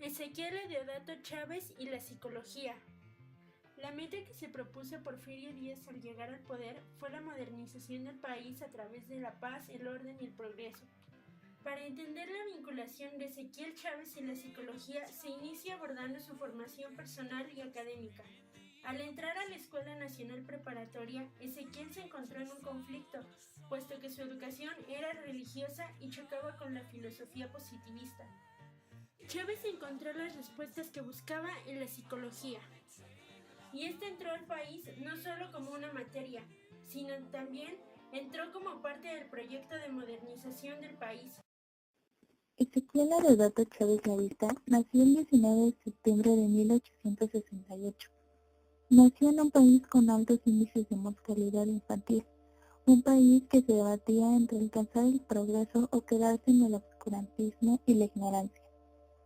Ezequiel Deodato Chávez y la psicología. La meta que se propuso Porfirio Díaz al llegar al poder fue la modernización del país a través de la paz, el orden y el progreso. Para entender la vinculación de Ezequiel Chávez y la psicología, se inicia abordando su formación personal y académica. Al entrar a la Escuela Nacional Preparatoria, Ezequiel se encontró en un conflicto, puesto que su educación era religiosa y chocaba con la filosofía positivista. Chávez encontró las respuestas que buscaba en la psicología, y entró al país no solo como una materia, sino también entró como parte del proyecto de modernización del país. Ezequiel Deodato Chávez Lavista nació el 19 de septiembre de 1868. Nació en un país con altos índices de mortalidad infantil, un país que se debatía entre alcanzar el progreso o quedarse en el obscurantismo y la ignorancia.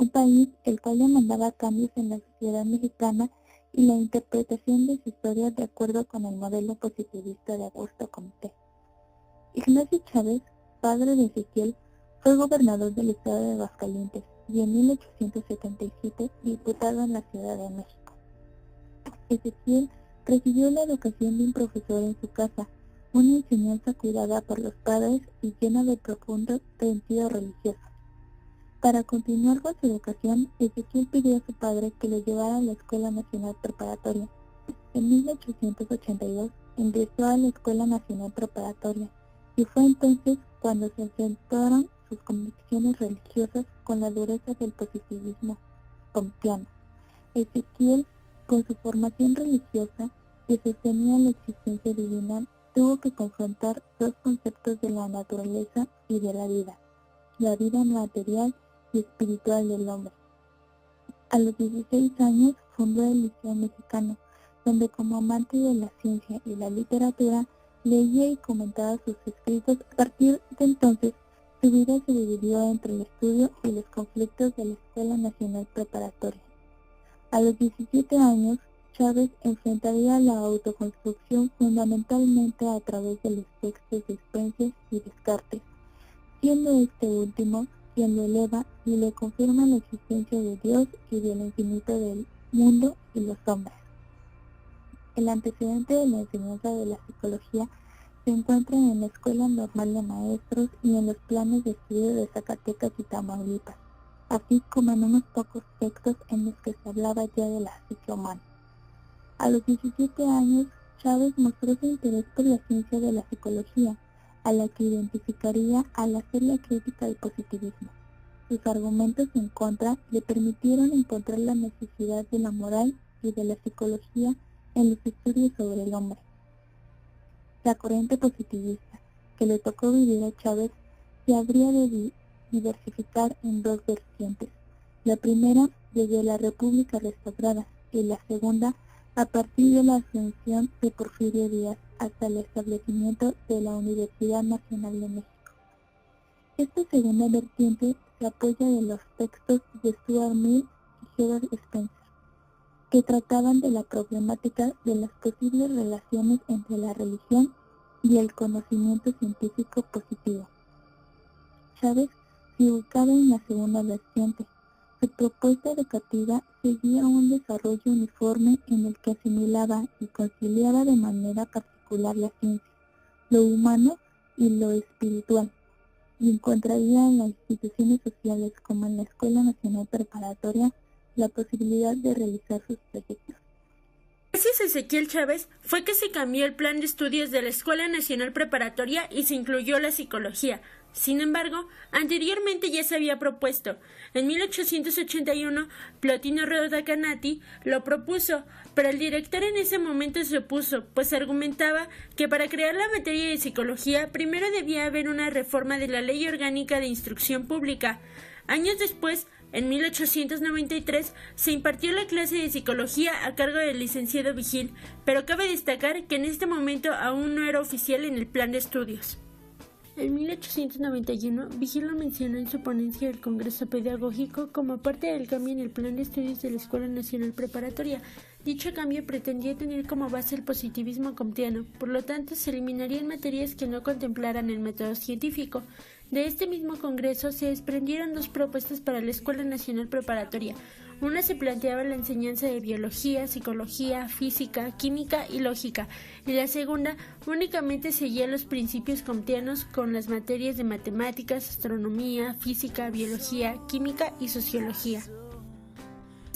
Un país el cual demandaba cambios en la sociedad mexicana y la interpretación de su historia de acuerdo con el modelo positivista de Augusto Comte. Ignacio Chávez, padre de Ezequiel, fue gobernador del estado de Aguascalientes y en 1877 diputado en la Ciudad de México. Ezequiel recibió la educación de un profesor en su casa, una enseñanza cuidada por los padres y llena de profundo sentido religioso. Para continuar con su educación, Ezequiel pidió a su padre que lo llevara a la Escuela Nacional Preparatoria. En 1882 ingresó a la Escuela Nacional Preparatoria y fue entonces cuando se enfrentaron sus convicciones religiosas con la dureza del positivismo comteano. Ezequiel, con su formación religiosa que sostenía la existencia divina, tuvo que confrontar dos conceptos de la naturaleza y de la vida material y espiritual del hombre. A los 16 años fundó el Liceo Mexicano, donde como amante de la ciencia y la literatura, leía y comentaba sus escritos. A partir de entonces, su vida se dividió entre el estudio y los conflictos de la Escuela Nacional Preparatoria. A los 17 años, Chávez enfrentaría la autoconstrucción fundamentalmente a través de los textos de Spencer y Descartes, siendo este último quien lo eleva y le confirma la existencia de Dios y del infinito del mundo y los hombres. El antecedente de la enseñanza de la psicología se encuentra en la Escuela Normal de Maestros y en los planes de estudio de Zacatecas y Tamaulipas, así como en unos pocos textos en los que se hablaba ya de la psique humana. A los 17 años, Chávez mostró su interés por la ciencia de la psicología, a la que identificaría al hacer la crítica al positivismo. Sus argumentos en contra le permitieron encontrar la necesidad de la moral y de la psicología en los estudios sobre el hombre. La corriente positivista que le tocó vivir a Chávez se habría de diversificar en dos vertientes. La primera desde la República restaurada y la segunda a partir de la ascensión de Porfirio Díaz hasta el establecimiento de la Universidad Nacional de México. Esta segunda vertiente se apoya de los textos de Stuart Mill y Herbert Spencer, que trataban de la problemática de las posibles relaciones entre la religión y el conocimiento científico positivo. Chávez se ubicaba en la segunda vertiente. Su propuesta educativa seguía un desarrollo uniforme en el que asimilaba y conciliaba de manera particular la ciencia, lo humano y lo espiritual, y encontraría en las instituciones sociales como en la Escuela Nacional Preparatoria la posibilidad de realizar sus proyectos. Gracias a Ezequiel Chávez fue que se cambió el plan de estudios de la Escuela Nacional Preparatoria y se incluyó la psicología. Sin embargo, anteriormente ya se había propuesto. En 1881, Plotino Rodacanati lo propuso, pero el director en ese momento se opuso, pues argumentaba que para crear la materia de psicología primero debía haber una reforma de la Ley Orgánica de Instrucción Pública. Años después, en 1893, se impartió la clase de psicología a cargo del licenciado Vigil, pero cabe destacar que en este momento aún no era oficial en el plan de estudios. En 1891, Vigil lo mencionó en su ponencia del Congreso Pedagógico como parte del cambio en el plan de estudios de la Escuela Nacional Preparatoria. Dicho cambio pretendía tener como base el positivismo comteano, por lo tanto se eliminarían materias que no contemplaran el método científico. De este mismo congreso se desprendieron dos propuestas para la Escuela Nacional Preparatoria. Una se planteaba la enseñanza de biología, psicología, física, química y lógica, y la segunda únicamente seguía los principios comteanos con las materias de matemáticas, astronomía, física, biología, química y sociología.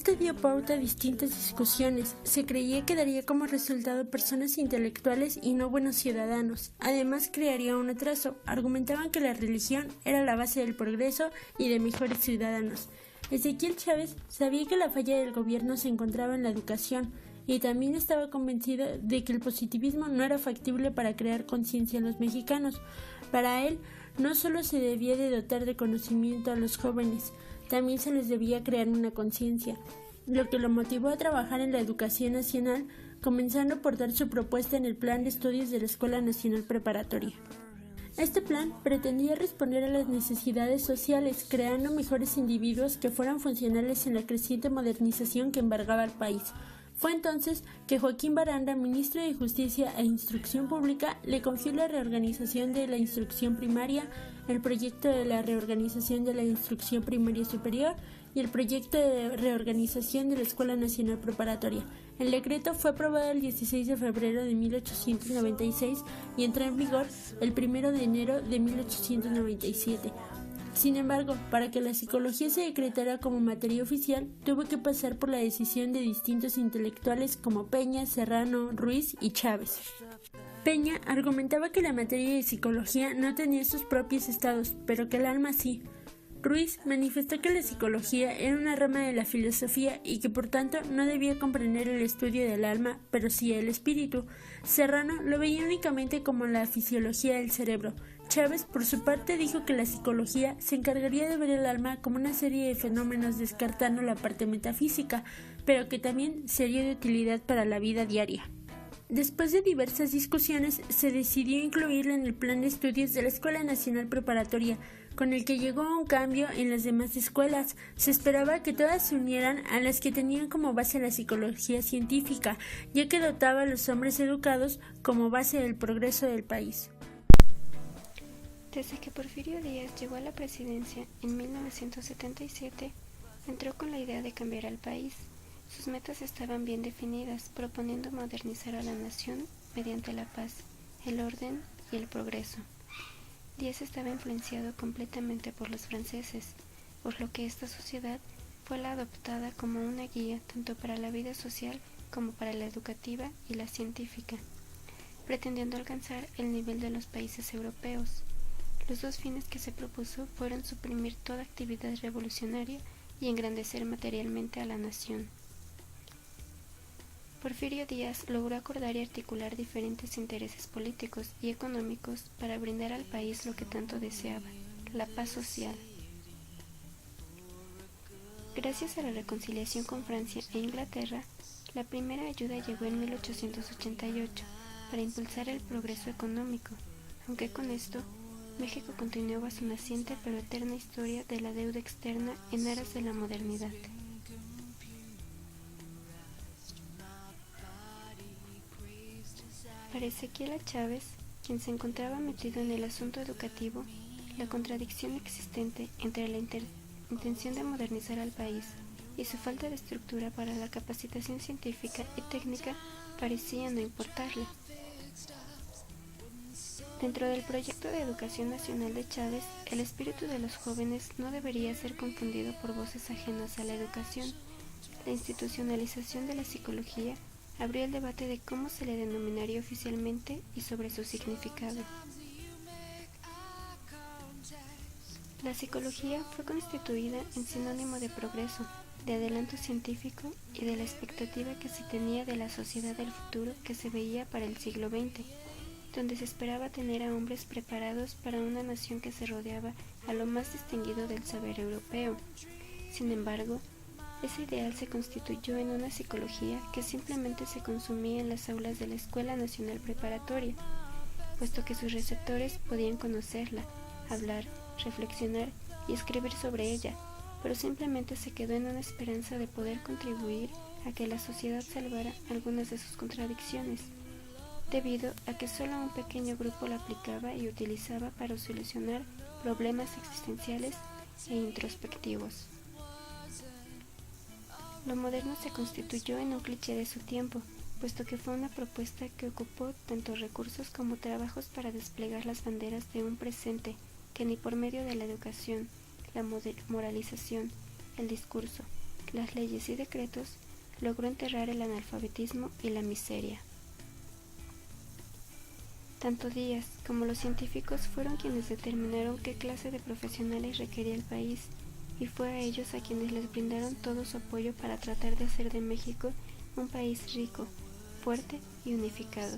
Esto dio pauta a distintas discusiones. Se creía que daría como resultado personas intelectuales y no buenos ciudadanos. Además, crearía un atraso. Argumentaban que la religión era la base del progreso y de mejores ciudadanos. Ezequiel Chávez sabía que la falla del gobierno se encontraba en la educación y también estaba convencido de que el positivismo no era factible para crear conciencia en los mexicanos. Para él, no solo se debía de dotar de conocimiento a los jóvenes, también se les debía crear una conciencia, lo que lo motivó a trabajar en la educación nacional, comenzando por dar su propuesta en el Plan de Estudios de la Escuela Nacional Preparatoria. Este plan pretendía responder a las necesidades sociales, creando mejores individuos que fueran funcionales en la creciente modernización que embargaba al país. Fue entonces que Joaquín Baranda, ministro de Justicia e Instrucción Pública, le confió la reorganización de la instrucción primaria, el proyecto de la reorganización de la instrucción primaria superior y el proyecto de reorganización de la Escuela Nacional Preparatoria. El decreto fue aprobado el 16 de febrero de 1896 y entró en vigor el 1 de enero de 1897. Sin embargo, para que la psicología se decretara como materia oficial, tuvo que pasar por la decisión de distintos intelectuales como Peña, Serrano, Ruiz y Chávez. Peña argumentaba que la materia de psicología no tenía sus propios estados, pero que el alma sí. Ruiz manifestó que la psicología era una rama de la filosofía y que por tanto no debía comprender el estudio del alma, pero sí el espíritu. Serrano lo veía únicamente como la fisiología del cerebro. Chávez, por su parte, dijo que la psicología se encargaría de ver el alma como una serie de fenómenos descartando la parte metafísica, pero que también sería de utilidad para la vida diaria. Después de diversas discusiones, se decidió incluirla en el plan de estudios de la Escuela Nacional Preparatoria, con el que llegó a un cambio en las demás escuelas. Se esperaba que todas se unieran a las que tenían como base la psicología científica, ya que dotaba a los hombres educados como base del progreso del país. Desde que Porfirio Díaz llegó a la presidencia en 1977, entró con la idea de cambiar al país. Sus metas estaban bien definidas, proponiendo modernizar a la nación mediante la paz, el orden y el progreso. Díaz estaba influenciado completamente por los franceses, por lo que esta sociedad fue la adoptada como una guía tanto para la vida social como para la educativa y la científica, pretendiendo alcanzar el nivel de los países europeos. Los dos fines que se propuso fueron suprimir toda actividad revolucionaria y engrandecer materialmente a la nación. Porfirio Díaz logró acordar y articular diferentes intereses políticos y económicos para brindar al país lo que tanto deseaba, la paz social. Gracias a la reconciliación con Francia e Inglaterra, la primera ayuda llegó en 1888 para impulsar el progreso económico, aunque con esto México continuaba su naciente pero eterna historia de la deuda externa en aras de la modernidad. Para Ezequiel Chávez, quien se encontraba metido en el asunto educativo, la contradicción existente entre la intención de modernizar al país y su falta de estructura para la capacitación científica y técnica parecía no importarle. Dentro del proyecto de educación nacional de Chávez, el espíritu de los jóvenes no debería ser confundido por voces ajenas a la educación. La institucionalización de la psicología abrió el debate de cómo se le denominaría oficialmente y sobre su significado. La psicología fue constituida en sinónimo de progreso, de adelanto científico y de la expectativa que se tenía de la sociedad del futuro que se veía para el siglo XX, donde se esperaba tener a hombres preparados para una nación que se rodeaba a lo más distinguido del saber europeo. Sin embargo, ese ideal se constituyó en una psicología que simplemente se consumía en las aulas de la Escuela Nacional Preparatoria, puesto que sus receptores podían conocerla, hablar, reflexionar y escribir sobre ella, pero simplemente se quedó en una esperanza de poder contribuir a que la sociedad salvara algunas de sus contradicciones, debido a que solo un pequeño grupo la aplicaba y utilizaba para solucionar problemas existenciales e introspectivos. Lo moderno se constituyó en un cliché de su tiempo, puesto que fue una propuesta que ocupó tanto recursos como trabajos para desplegar las banderas de un presente que ni por medio de la educación, la moralización, el discurso, las leyes y decretos logró enterrar el analfabetismo y la miseria. Tanto Díaz como los científicos fueron quienes determinaron qué clase de profesionales requería el país, y fue a ellos a quienes les brindaron todo su apoyo para tratar de hacer de México un país rico, fuerte y unificado.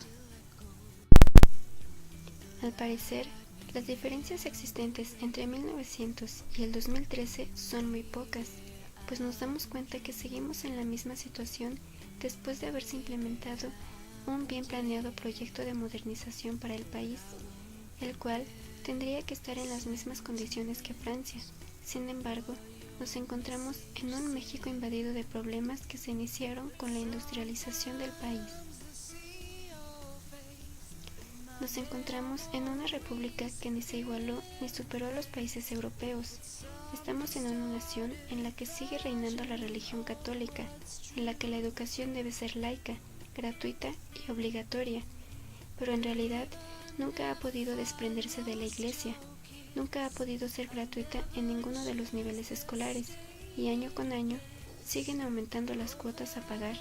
Al parecer, las diferencias existentes entre 1900 y el 2013 son muy pocas, pues nos damos cuenta que seguimos en la misma situación después de haberse implementado un bien planeado proyecto de modernización para el país, el cual tendría que estar en las mismas condiciones que Francia. Sin embargo, nos encontramos en un México invadido de problemas que se iniciaron con la industrialización del país. Nos encontramos en una república que ni se igualó ni superó a los países europeos. Estamos en una nación en la que sigue reinando la religión católica, en la que la educación debe ser laica, gratuita y obligatoria, pero en realidad nunca ha podido desprenderse de la Iglesia, nunca ha podido ser gratuita en ninguno de los niveles escolares, y año con año siguen aumentando las cuotas a pagar.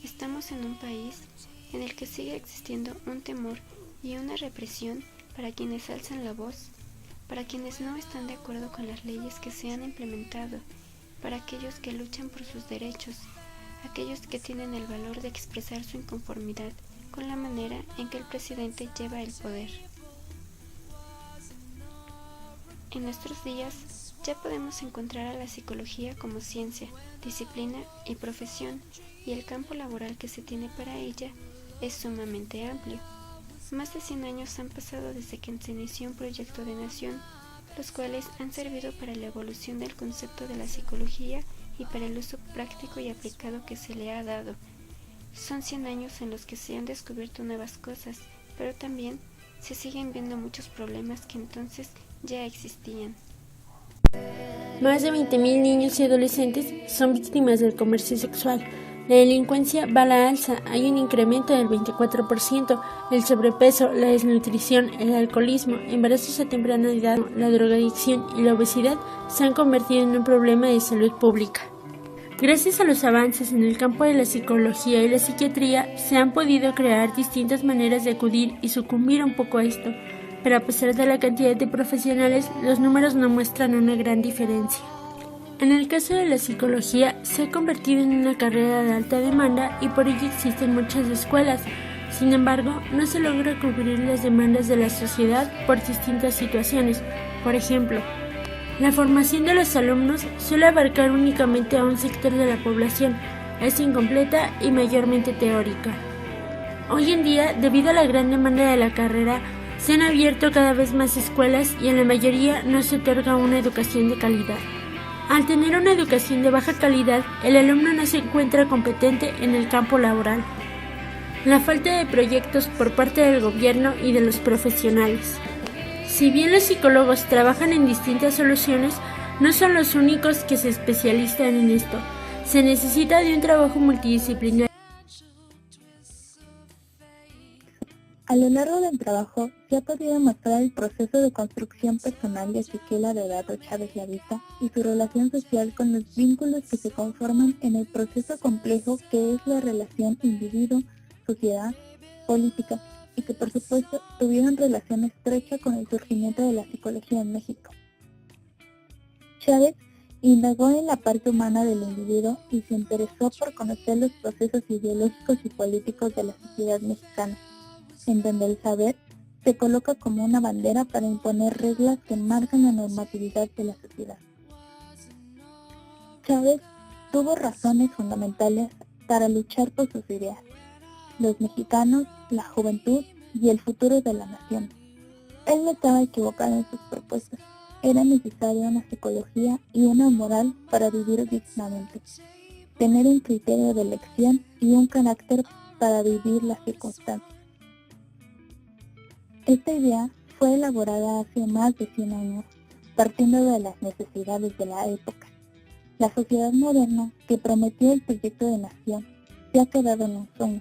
Estamos en un país en el que sigue existiendo un temor y una represión para quienes alzan la voz, para quienes no están de acuerdo con las leyes que se han implementado, para aquellos que luchan por sus derechos, aquellos que tienen el valor de expresar su inconformidad con la manera en que el presidente lleva el poder. En nuestros días ya podemos encontrar a la psicología como ciencia, disciplina y profesión, y el campo laboral que se tiene para ella es sumamente amplio. Más de 100 años han pasado desde que se inició un proyecto de nación, los cuales han servido para la evolución del concepto de la psicología y para el uso práctico y aplicado que se le ha dado. Son 100 años en los que se han descubierto nuevas cosas, pero también se siguen viendo muchos problemas que entonces ya existían. Más de 20.000 niños y adolescentes son víctimas del comercio sexual. La delincuencia va a la alza, hay un incremento del 24%, el sobrepeso, la desnutrición, el alcoholismo, embarazos a temprana edad, la drogadicción y la obesidad se han convertido en un problema de salud pública. Gracias a los avances en el campo de la psicología y la psiquiatría, se han podido crear distintas maneras de acudir y sucumbir un poco a esto, pero a pesar de la cantidad de profesionales, los números no muestran una gran diferencia. En el caso de la psicología, se ha convertido en una carrera de alta demanda y por ello existen muchas escuelas. Sin embargo, no se logra cubrir las demandas de la sociedad por distintas situaciones. Por ejemplo, la formación de los alumnos suele abarcar únicamente a un sector de la población, es incompleta y mayormente teórica. Hoy en día, debido a la gran demanda de la carrera, se han abierto cada vez más escuelas y en la mayoría no se otorga una educación de calidad. Al tener una educación de baja calidad, el alumno no se encuentra competente en el campo laboral. La falta de proyectos por parte del gobierno y de los profesionales. Si bien los psicólogos trabajan en distintas soluciones, no son los únicos que se especializan en esto. Se necesita de un trabajo multidisciplinar. A lo largo del trabajo se ha podido mostrar el proceso de construcción personal de Ezequiel Adedato Chávez Lavista y su relación social con los vínculos que se conforman en el proceso complejo que es la relación individuo, sociedad, política, y que por supuesto tuvieron relación estrecha con el surgimiento de la psicología en México. Chávez indagó en la parte humana del individuo y se interesó por conocer los procesos ideológicos y políticos de la sociedad mexicana, en donde el saber se coloca como una bandera para imponer reglas que marcan la normatividad de la sociedad. Chávez tuvo razones fundamentales para luchar por sus ideas: los mexicanos, la juventud y el futuro de la nación. Él no estaba equivocado en sus propuestas. Era necesaria una psicología y una moral para vivir dignamente, tener un criterio de elección y un carácter para vivir las circunstancias. Esta idea fue elaborada hace más de 100 años, partiendo de las necesidades de la época. La sociedad moderna, que prometió el proyecto de nación, se ha quedado en un sueño.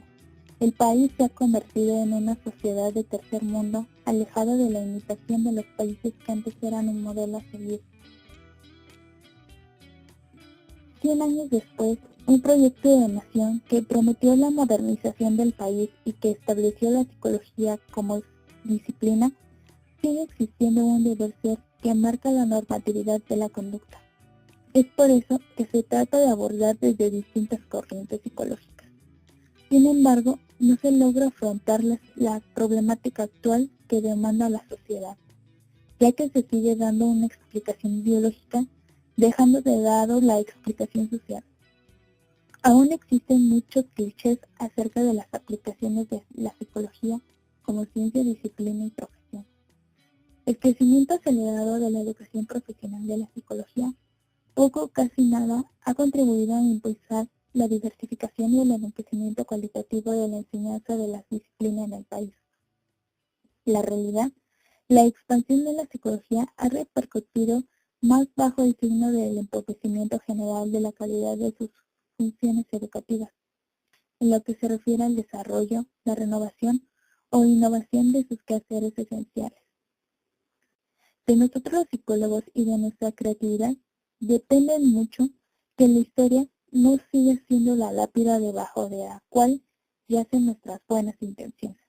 El país se ha convertido en una sociedad de tercer mundo, alejada de la imitación de los países que antes eran un modelo a seguir. 100 años después, un proyecto de nación que prometió la modernización del país y que estableció la psicología como disciplina, sigue existiendo un deber ser que marca la normatividad de la conducta. Es por eso que se trata de abordar desde distintas corrientes psicológicas. Sin embargo, no se logra afrontar la problemática actual que demanda la sociedad, ya que se sigue dando una explicación biológica, dejando de lado la explicación social. Aún existen muchos clichés acerca de las aplicaciones de la psicología como ciencia, disciplina y profesión. El crecimiento acelerado de la educación profesional de la psicología, poco o casi nada, ha contribuido a impulsar la diversificación y el enriquecimiento cualitativo de la enseñanza de las disciplinas en el país. La realidad, la expansión de la psicología ha repercutido más bajo el signo del empobrecimiento general de la calidad de sus funciones educativas, en lo que se refiere al desarrollo, la renovación o innovación de sus quehaceres esenciales. De nosotros los psicólogos y de nuestra creatividad depende mucho que la historia no siga siendo la lápida debajo de la cual yacen nuestras buenas intenciones.